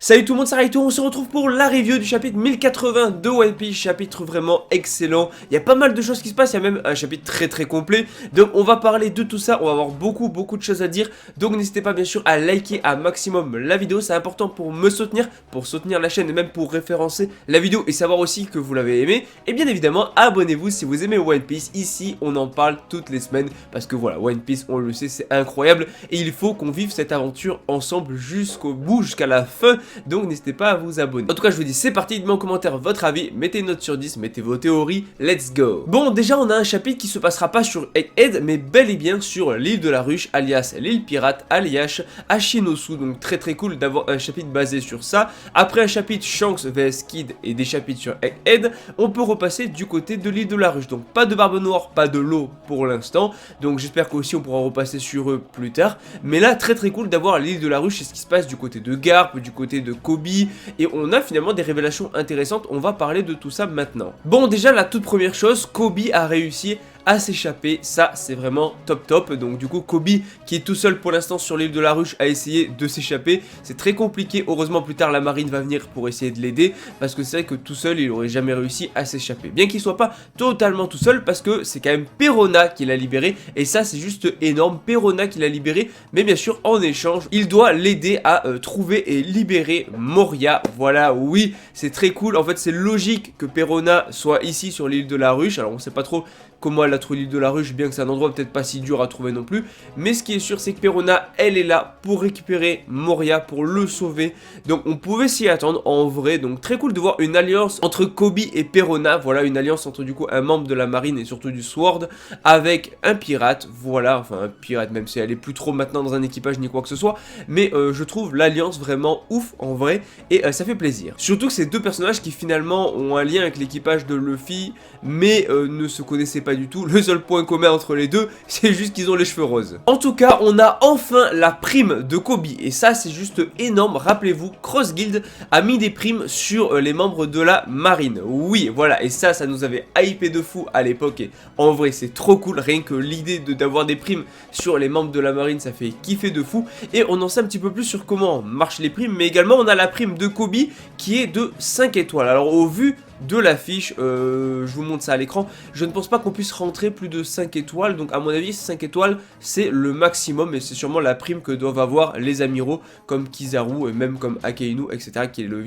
Salut tout le monde, c'est Raito, on se retrouve pour la review du chapitre 1080 de One Piece, chapitre vraiment excellent. Il y a pas mal de choses qui se passent, il y a même un chapitre très complet. Donc on va parler de tout ça, on va avoir beaucoup de choses à dire. Donc n'hésitez pas bien sûr à liker à maximum la vidéo, c'est important pour me soutenir, pour soutenir la chaîne et même pour référencer la vidéo et savoir aussi que vous l'avez aimé. Et bien évidemment, abonnez-vous si vous aimez One Piece, ici on en parle toutes les semaines. Parce que voilà, One Piece, on le sait, c'est incroyable. Et il faut qu'on vive cette aventure ensemble jusqu'au bout, jusqu'à la fin. Donc n'hésitez pas à vous abonner. En tout cas je vous dis c'est parti, dites-moi en commentaire votre avis, mettez une note sur 10, mettez vos théories, let's go. Bon déjà on a un chapitre qui se passera pas sur Egghead mais bel et bien sur l'île de la ruche alias l'île pirate alias Ashinosu. Donc très cool d'avoir un chapitre basé sur ça. Après un chapitre Shanks vs Kid et des chapitres sur Egghead, on peut repasser du côté de l'île de la ruche. Donc pas de Barbe Noire, pas de l'eau pour l'instant. Donc j'espère qu'aussi on pourra repasser sur eux plus tard. Mais là très cool d'avoir l'île de la ruche et ce qui se passe du côté de Garp, du côté de Kobe, et on a finalement des révélations intéressantes, on va parler de tout ça maintenant. Bon déjà la toute première chose, Kobe a réussi à s'échapper, ça c'est vraiment top. Donc du coup Kobe qui est tout seul pour l'instant sur l'île de la ruche a essayé de s'échapper, c'est très compliqué, heureusement plus tard la marine va venir pour essayer de l'aider, parce que c'est vrai que tout seul il aurait jamais réussi à s'échapper, bien qu'il soit pas totalement tout seul, parce que c'est quand même Perona qui l'a libéré, et ça c'est juste énorme, Perona qui l'a libéré, mais bien sûr en échange il doit l'aider à trouver et libérer Moria. Voilà, oui c'est très cool, en fait c'est logique que Perona soit ici sur l'île de la ruche, alors on sait pas trop comment elle a trouvé l'île de la ruche, bien que c'est un endroit peut-être pas si dur à trouver non plus. Mais ce qui est sûr, c'est que Perona, elle est là pour récupérer Moria, pour le sauver. Donc on pouvait s'y attendre en vrai. Donc très cool de voir une alliance entre Kobe et Perona. Voilà, une alliance entre du coup un membre de la marine et surtout du Sword avec un pirate. Voilà, enfin un pirate, même si elle est plus trop maintenant dans un équipage ni quoi que ce soit. Mais je trouve l'alliance vraiment ouf en vrai. Et ça fait plaisir. Surtout que ces deux personnages qui finalement ont un lien avec l'équipage de Luffy, mais ne se connaissaient pas du tout. Le seul point commun entre les deux, c'est juste qu'ils ont les cheveux roses. En tout cas, on a enfin la prime de Kobe, et ça c'est juste énorme. Rappelez-vous, Cross Guild a mis des primes sur les membres de la marine. Oui, voilà, et ça nous avait hypé de fou à l'époque, et en vrai c'est trop cool, rien que l'idée d'avoir des primes sur les membres de la marine, ça fait kiffer de fou. Et on en sait un petit peu plus sur comment marchent les primes, mais également on a la prime de Kobe qui est de 5 étoiles. Alors au vu de l'affiche, je vous montre ça à l'écran, je ne pense pas qu'on puisse rentrer plus de 5 étoiles, donc à mon avis 5 étoiles c'est le maximum, et c'est sûrement la prime que doivent avoir les amiraux comme Kizaru et même comme Akainu, etc., qui est le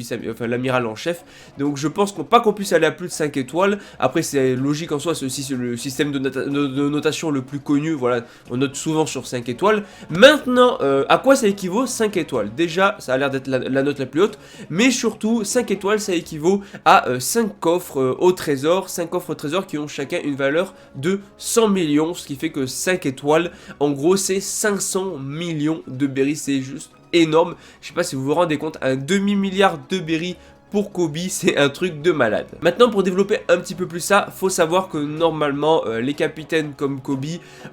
l'amiral en chef. Donc je pense pas qu'on puisse aller à plus de 5 étoiles. Après c'est logique en soi, c'est aussi le système de notation le plus connu, voilà, on note souvent sur 5 étoiles. Maintenant, à quoi ça équivaut 5 étoiles? Déjà ça a l'air d'être la note la plus haute, mais surtout 5 étoiles ça équivaut à 5 coffres au trésor, 5 coffres au trésor qui ont chacun une valeur de 100 millions, ce qui fait que 5 étoiles, en gros c'est 500 millions de berries, c'est juste énorme. Je sais pas si vous vous rendez compte, un demi-milliard de berries pour Kobe, c'est un truc de malade. Maintenant, pour développer un petit peu plus ça, faut savoir que normalement, les capitaines comme Kobe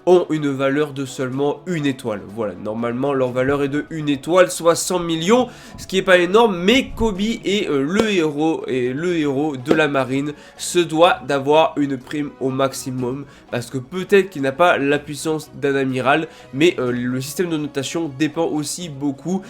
ont une valeur de seulement 1 étoile. Voilà, normalement, leur valeur est de 1 étoile, soit 100 millions, ce qui est pas énorme, mais Kobe est le héros de la marine, se doit d'avoir une prime au maximum, parce que peut-être qu'il n'a pas la puissance d'un amiral, mais le système de notation dépend aussi beaucoup.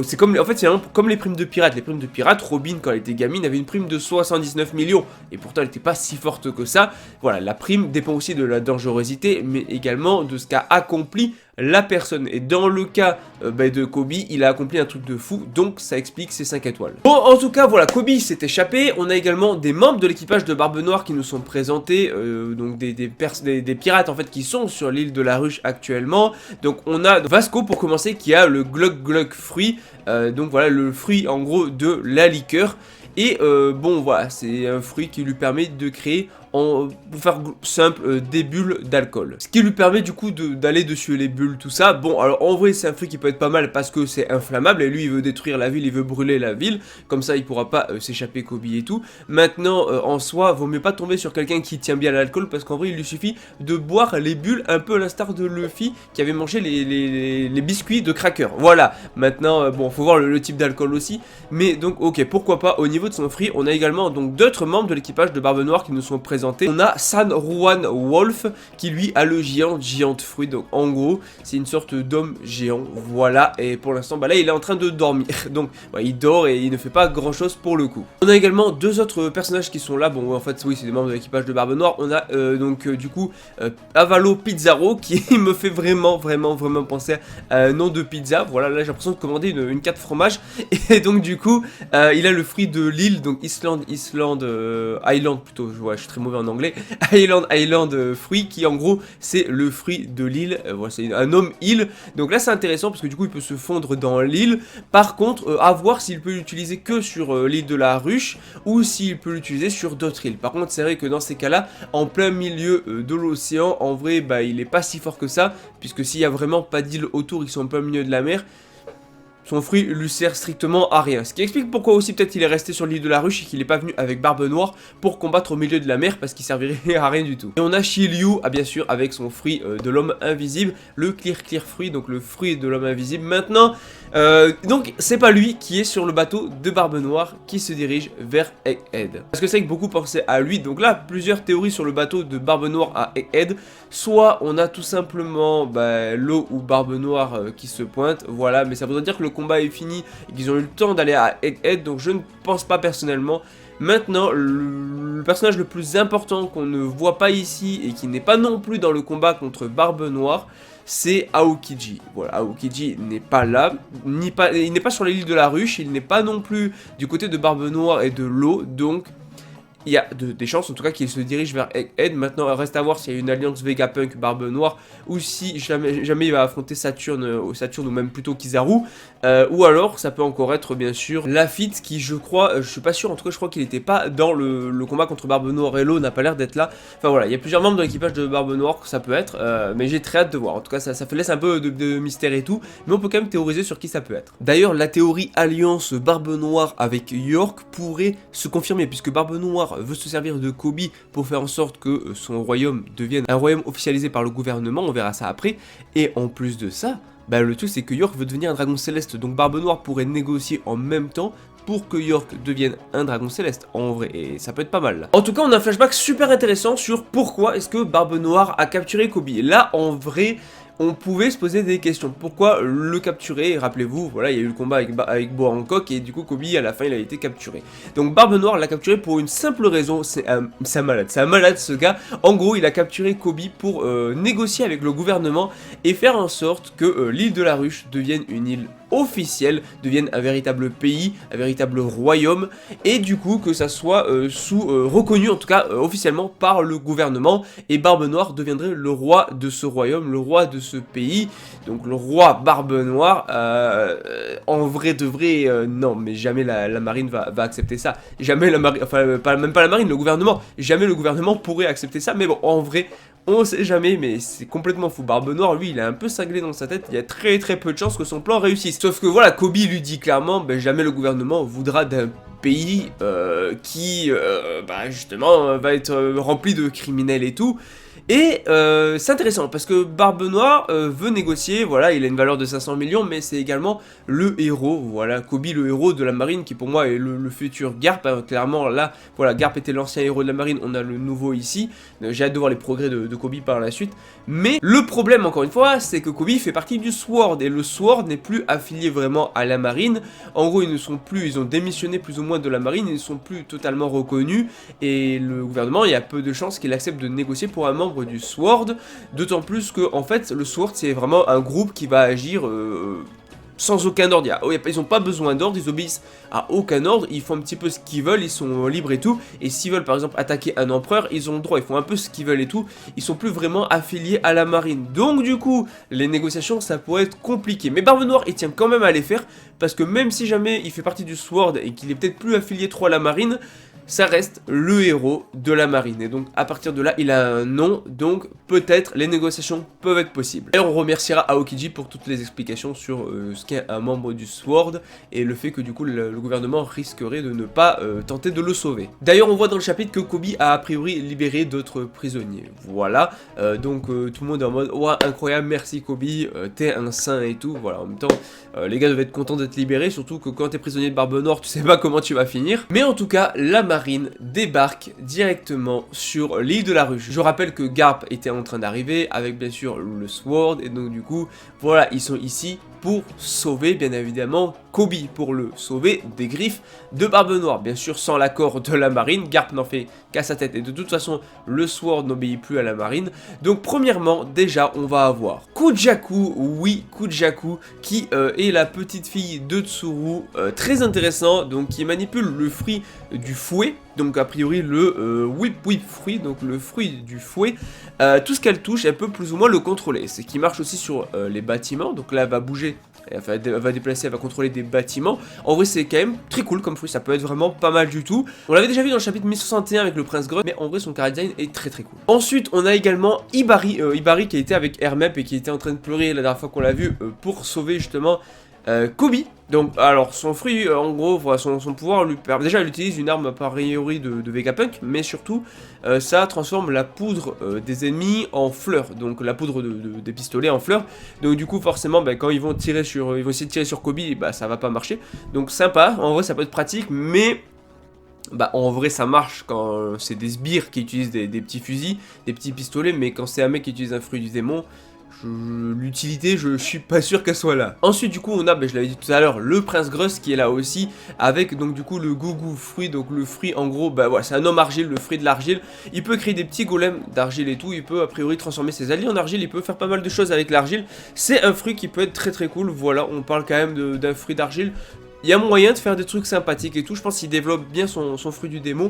C'est comme, en fait, c'est comme les primes de pirates. Les primes de pirates, Robin, quand elle était gamine, avait une prime de 79 millions, et pourtant elle n'était pas si forte que ça. Voilà, la prime dépend aussi de la dangerosité, mais également de ce qu'a accompli la personne. Et dans le cas de Kobe, il a accompli un truc de fou, donc ça explique ces 5 étoiles. Bon, en tout cas, voilà, Kobe s'est échappé. On a également des membres de l'équipage de Barbe Noire qui nous sont présentés, donc des pirates en fait qui sont sur l'île de la ruche actuellement. Donc on a Vasco pour commencer qui a le Glug fruit, donc voilà le fruit en gros de la liqueur. Et bon voilà, c'est un fruit qui lui permet de créer, pour faire simple, des bulles d'alcool. Ce qui lui permet du coup d'aller dessus les bulles, tout ça. Bon, alors en vrai c'est un fruit qui peut être pas mal parce que c'est inflammable et lui il veut détruire la ville, il veut brûler la ville. Comme ça il pourra pas s'échapper Kobe et tout. Maintenant en soi, vaut mieux pas tomber sur quelqu'un qui tient bien l'alcool, parce qu'en vrai il lui suffit de boire les bulles, un peu à l'instar de Luffy qui avait mangé les biscuits de Cracker. Voilà, maintenant bon faut voir le type d'alcool aussi. Mais donc ok, pourquoi pas. Au niveau de son fruit, on a également donc d'autres membres de l'équipage de Barbe Noire qui nous sont présentés présenter. On a San Juan Wolf qui lui a le géant de fruit. Donc en gros, c'est une sorte d'homme géant. Voilà, et pour l'instant, bah là, il est en train de dormir. Donc bah, il dort et il ne fait pas grand chose pour le coup. On a également deux autres personnages qui sont là. Bon, en fait, oui, c'est des membres de l'équipage de Barbe Noire. On a du coup Avalo Pizzaro qui me fait vraiment penser à un nom de pizza. Voilà, là j'ai l'impression de commander une carte fromage. Et donc du coup, il a le fruit de l'île, donc Island plutôt. Ouais, je suis très mauvais en anglais. Island fruit qui en gros c'est le fruit de l'île. Voilà, c'est un homme île. Donc là c'est intéressant parce que du coup il peut se fondre dans l'île. Par contre, à voir s'il peut l'utiliser que sur l'île de la ruche ou s'il peut l'utiliser sur d'autres îles. Par contre, c'est vrai que dans ces cas-là, en plein milieu de l'océan, en vrai, bah il est pas si fort que ça, puisque s'il y a vraiment pas d'île autour, ils sont en plein milieu de la mer. Son fruit lui sert strictement à rien. Ce qui explique pourquoi aussi peut-être il est resté sur l'île de la ruche et qu'il n'est pas venu avec Barbe Noire pour combattre au milieu de la mer parce qu'il servirait à rien du tout. Et on a Shiryu, bien sûr, avec son fruit de l'homme invisible, le Clear fruit, donc le fruit de l'homme invisible. Maintenant, donc c'est pas lui qui est sur le bateau de Barbe Noire qui se dirige vers Egghead. Parce que c'est vrai que beaucoup pensaient à lui. Donc là, plusieurs théories sur le bateau de Barbe Noire à Egghead. Soit on a tout simplement l'eau ou Barbe Noire qui se pointe, voilà, mais ça voudrait dire que le combat est fini et qu'ils ont eu le temps d'aller à Egghead, donc je ne pense pas personnellement. Maintenant, le personnage le plus important qu'on ne voit pas ici et qui n'est pas non plus dans le combat contre Barbe Noire, c'est Aokiji. Voilà, Aokiji n'est pas là, il n'est pas sur l'île de la ruche, il n'est pas non plus du côté de Barbe Noire et de l'eau, donc il y a des chances en tout cas qu'il se dirige vers Egghead. Maintenant, reste à voir s'il y a une alliance Vegapunk Barbe Noire ou si jamais il va affronter Saturne ou même plutôt Kizaru. Ou alors ça peut encore être bien sûr Lafitte qui je crois, je suis pas sûr, en tout cas je crois qu'il n'était pas dans le combat contre Barbe Noire et l'eau, n'a pas l'air d'être là. Enfin voilà, il y a plusieurs membres de l'équipage de Barbe Noire que ça peut être, mais j'ai très hâte de voir. En tout cas ça laisse un peu de mystère et tout, mais on peut quand même théoriser sur qui ça peut être. D'ailleurs la théorie alliance Barbe Noire avec York pourrait se confirmer puisque Barbe Noire veut se servir de Kobe pour faire en sorte que son royaume devienne un royaume officialisé par le gouvernement, on verra ça après, et en plus de ça, le truc c'est que York veut devenir un dragon céleste, donc Barbe Noire pourrait négocier en même temps pour que York devienne un dragon céleste, en vrai, et ça peut être pas mal là. En tout cas, on a un flashback super intéressant sur pourquoi est-ce que Barbe Noire a capturé Kobe. Là, en vrai, on pouvait se poser des questions. Pourquoi le capturer? Rappelez-vous, voilà, il y a eu le combat avec Boa Hancock et du coup Kobe à la fin il a été capturé. Donc Barbe Noire l'a capturé pour une simple raison, c'est un malade ce gars. En gros, il a capturé Kobe pour négocier avec le gouvernement et faire en sorte que l'île de la ruche devienne une île officielle, devienne un véritable pays, un véritable royaume, et du coup que ça soit reconnu en tout cas officiellement par le gouvernement, et Barbe Noire deviendrait le roi de ce royaume, le roi de ce pays, donc le roi Barbe Noire. En vrai de vrai, non, mais jamais la marine va accepter ça, jamais la marine, enfin même pas la marine, le gouvernement, jamais le gouvernement pourrait accepter ça, mais bon, en vrai, on sait jamais, mais c'est complètement fou. Barbe Noire, lui, il est un peu cinglé dans sa tête, il y a très peu de chances que son plan réussisse. Sauf que voilà, Kobe lui dit clairement, jamais le gouvernement voudra d'un pays qui, justement, va être rempli de criminels et tout. Et c'est intéressant parce que Barbe Noire veut négocier, voilà, il a une valeur de 500 millions, mais c'est également le héros, voilà, Kobe le héros de la marine qui pour moi est le futur Garp, hein, clairement là, voilà, Garp était l'ancien héros de la marine, on a le nouveau ici, j'ai hâte de voir les progrès de Kobe par la suite, mais le problème encore une fois, c'est que Kobe fait partie du Sword, et le Sword n'est plus affilié vraiment à la marine, en gros ils ont démissionné plus ou moins de la marine, ils ne sont plus totalement reconnus, et le gouvernement, il y a peu de chances qu'il accepte de négocier pour un membre du Sword, d'autant plus que en fait le Sword c'est vraiment un groupe qui va agir sans aucun ordre. Ils n'ont pas besoin d'ordre, ils obéissent à aucun ordre, ils font un petit peu ce qu'ils veulent, ils sont libres et tout, et s'ils veulent par exemple attaquer un empereur, ils ont le droit, ils font un peu ce qu'ils veulent et tout, ils sont plus vraiment affiliés à la marine. Donc du coup, les négociations ça pourrait être compliqué, mais Barbe Noire il tient quand même à les faire, parce que même si jamais il fait partie du Sword et qu'il est peut-être plus affilié trop à la marine, ça reste le héros de la marine. Et donc à partir de là, il a un nom, donc peut-être les négociations peuvent être possibles. Et on remerciera Aokiji pour toutes les explications sur ce qu'est un membre du Sword et le fait que du coup le gouvernement risquerait de ne pas tenter de le sauver. D'ailleurs on voit dans le chapitre que Kobe a priori libéré d'autres prisonniers. Voilà, donc tout le monde est en mode « Ouah, incroyable, merci Kobe, t'es un saint et tout ». Voilà, en même temps, les gars devaient être contents d'être libérés, surtout que quand t'es prisonnier de Barbe Noire, tu sais pas comment tu vas finir. Mais en tout cas, la marine marine débarque directement sur l'île de la Ruche. Je rappelle que Garp était en train d'arriver avec bien sûr le Sword et donc du coup voilà ils sont ici pour sauver bien évidemment Kobe, pour le sauver des griffes de Barbe Noire. Bien sûr sans l'accord de la marine, Garp n'en fait qu'à sa tête et de toute façon le Sword n'obéit plus à la marine. Donc premièrement déjà on va avoir Kujaku, oui Kujaku, qui est la petite fille de Tsuru, très intéressant, donc qui manipule le fruit du fouet, donc a priori le whip fruit, donc le fruit du fouet. Tout ce qu'elle touche elle peut plus ou moins le contrôler, c'est qui marche aussi sur les bâtiments, donc là elle va bouger, elle va déplacer, elle va contrôler des bâtiments. En vrai c'est quand même très cool comme fruit, ça peut être vraiment pas mal du tout. On l'avait déjà vu dans le chapitre 1061 avec le prince Grunt, mais en vrai son chara design est très cool. Ensuite on a également Ibari qui a été avec Hermep et qui était en train de pleurer la dernière fois qu'on l'a vu pour sauver justement Kobe. Donc alors son fruit en gros voilà, son pouvoir lui permet, déjà elle utilise une arme a priori de Vegapunk, mais surtout ça transforme la poudre des ennemis en fleurs, donc la poudre des pistolets en fleurs. Donc du coup forcément quand ils vont essayer de tirer sur Kobe, ça va pas marcher. Donc sympa, en vrai ça peut être pratique, mais en vrai ça marche quand c'est des sbires qui utilisent des petits fusils, des petits pistolets, mais quand c'est un mec qui utilise un fruit du démon, l'utilité, je suis pas sûr qu'elle soit là. Ensuite du coup on a, je l'avais dit tout à l'heure, le prince Gruss qui est là aussi, avec donc du coup le gougou fruit, donc le fruit en gros, voilà, c'est un homme argile, le fruit de l'argile. Il peut créer des petits golems d'argile et tout, il peut a priori transformer ses alliés en argile, il peut faire pas mal de choses avec l'argile. C'est un fruit qui peut être très cool, voilà, on parle quand même d'un fruit d'argile. Il y a moyen de faire des trucs sympathiques et tout, je pense qu'il développe bien son fruit du démon.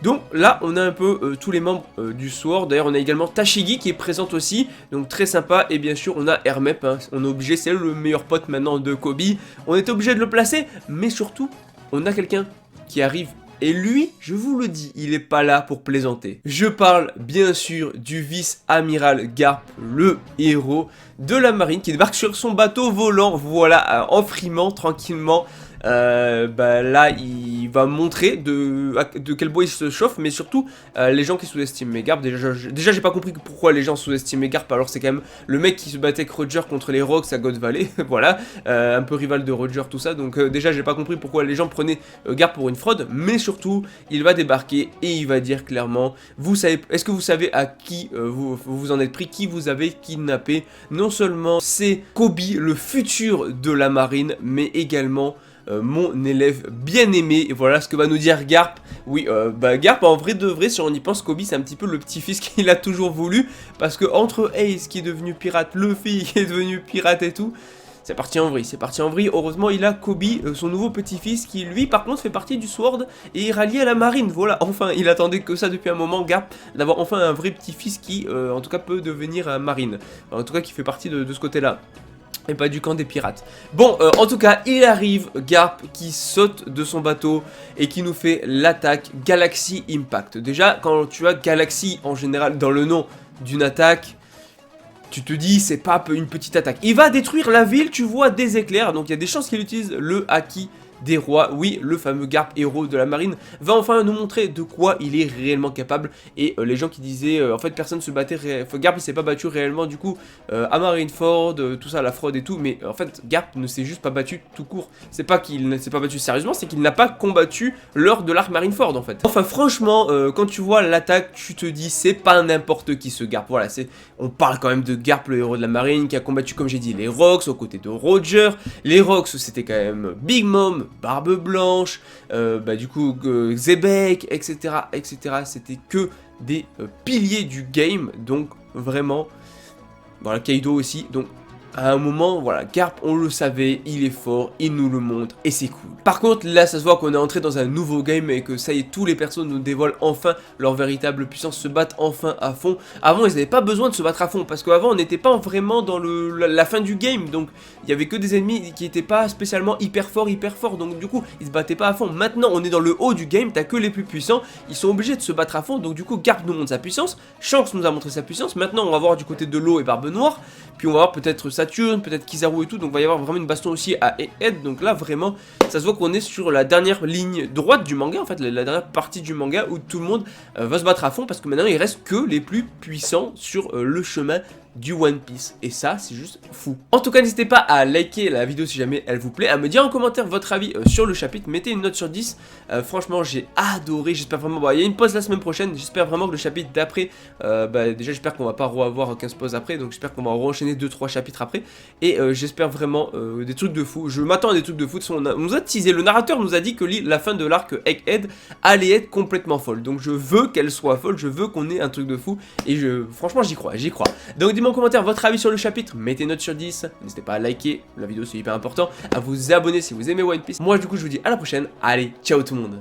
Donc là on a un peu tous les membres du Sword. D'ailleurs on a également Tashigi qui est présente aussi, donc très sympa. Et bien sûr on a Hermep, hein. On est obligé, c'est le meilleur pote maintenant de Kobe. On était obligé de le placer, mais surtout on a quelqu'un qui arrive. Et lui, je vous le dis, il est pas là pour plaisanter. Je parle bien sûr du vice-amiral Garp, le héros de la marine, qui débarque sur son bateau volant, voilà, en frimant tranquillement. Là il va montrer de quel bois il se chauffe, mais surtout les gens qui sous-estiment Garp. Déjà j'ai pas compris pourquoi les gens sous-estiment Garp, alors c'est quand même le mec qui se battait avec Roger contre les Rocks à God Valley. Voilà, un peu rival de Roger, tout ça, donc déjà j'ai pas compris pourquoi les gens prenaient Garp pour une fraude. Mais surtout il va débarquer et il va dire clairement, vous savez, est-ce que vous savez à qui vous en êtes pris, qui vous avez kidnappé? Non seulement c'est Kobe, le futur de la marine, mais également mon élève bien aimé. Et voilà ce que va nous dire Garp. Oui, Garp en vrai de vrai, si on y pense, Kobe c'est un petit peu le petit-fils qu'il a toujours voulu, parce que entre Ace qui est devenu pirate, Luffy qui est devenu pirate et tout, c'est parti en vrille, c'est parti en vrille. Heureusement il a Kobe, son nouveau petit-fils, qui lui par contre fait partie du Sword et est rallié à la marine. Voilà, enfin il attendait que ça depuis un moment, Garp, d'avoir enfin un vrai petit-fils qui en tout cas peut devenir un marine, en tout cas qui fait partie de ce côté là. Et pas du camp des pirates. Bon, en tout cas, il arrive, Garp qui saute de son bateau et qui nous fait l'attaque Galaxy Impact. Déjà, quand tu as Galaxy en général dans le nom d'une attaque, tu te dis c'est pas une petite attaque. Il va détruire la ville, tu vois des éclairs, donc il y a des chances qu'il utilise le Haki des rois. Oui, le fameux Garp, héros de la marine, va enfin nous montrer de quoi il est réellement capable. Et les gens qui disaient en fait personne se battait, Garp il s'est pas battu réellement du coup à Marineford, tout ça, la fraude et tout, mais en fait Garp ne s'est juste pas battu tout court. C'est pas qu'il ne s'est pas battu sérieusement, c'est qu'il n'a pas combattu lors de l'arc Marineford en fait. Enfin franchement, quand tu vois l'attaque, tu te dis c'est pas n'importe qui ce Garp. Voilà, on parle quand même de Garp, le héros de la marine, qui a combattu comme j'ai dit les Rocks aux côtés de Roger. Les Rocks c'était quand même Big Mom, Barbe Blanche, du coup Zebek, etc. C'était que des piliers du game, donc vraiment, voilà, Kaido aussi, donc à un moment, voilà, Garp, on le savait, il est fort, il nous le montre, et c'est cool. Par contre, là, ça se voit qu'on est entré dans un nouveau game et que ça y est, tous les persos nous dévoilent enfin leur véritable puissance, se battent enfin à fond. Avant, ils n'avaient pas besoin de se battre à fond, parce qu'avant, on n'était pas vraiment dans la fin du game, donc il y avait que des ennemis qui n'étaient pas spécialement hyper forts, donc du coup, ils se battaient pas à fond. Maintenant, on est dans le haut du game, t'as que les plus puissants, ils sont obligés de se battre à fond, donc du coup, Garp nous montre sa puissance, Shanks nous a montré sa puissance, maintenant, on va voir du côté de l'eau et Barbe Noire, puis on va voir peut-être Saturne, peut-être Kizaru et tout, donc il va y avoir vraiment une baston aussi à Ed, donc là vraiment ça se voit qu'on est sur la dernière ligne droite du manga, en fait la dernière partie du manga où tout le monde va se battre à fond, parce que maintenant il reste que les plus puissants sur le chemin du One Piece. Et ça, c'est juste fou. En tout cas, n'hésitez pas à liker la vidéo si jamais elle vous plaît, à me dire en commentaire votre avis sur le chapitre. Mettez une note sur 10. Franchement, j'ai adoré. J'espère vraiment. Bon, il y a une pause la semaine prochaine. J'espère vraiment que le chapitre d'après. Déjà, j'espère qu'on va pas revoir 15 pauses après. Donc, j'espère qu'on va enchaîner 2-3 chapitres après. Et j'espère vraiment des trucs de fou. Je m'attends à des trucs de fou. De toute façon, on nous a teasé. Le narrateur nous a dit que la fin de l'arc Egghead allait être complètement folle. Donc, je veux qu'elle soit folle. Je veux qu'on ait un truc de fou. Et franchement, j'y crois. J'y crois. Donc, dites-moi en commentaire votre avis sur le chapitre. Mettez une note sur 10. N'hésitez pas à liker la vidéo, c'est hyper important. À vous abonner si vous aimez One Piece. Moi, du coup, je vous dis à la prochaine. Allez, ciao tout le monde.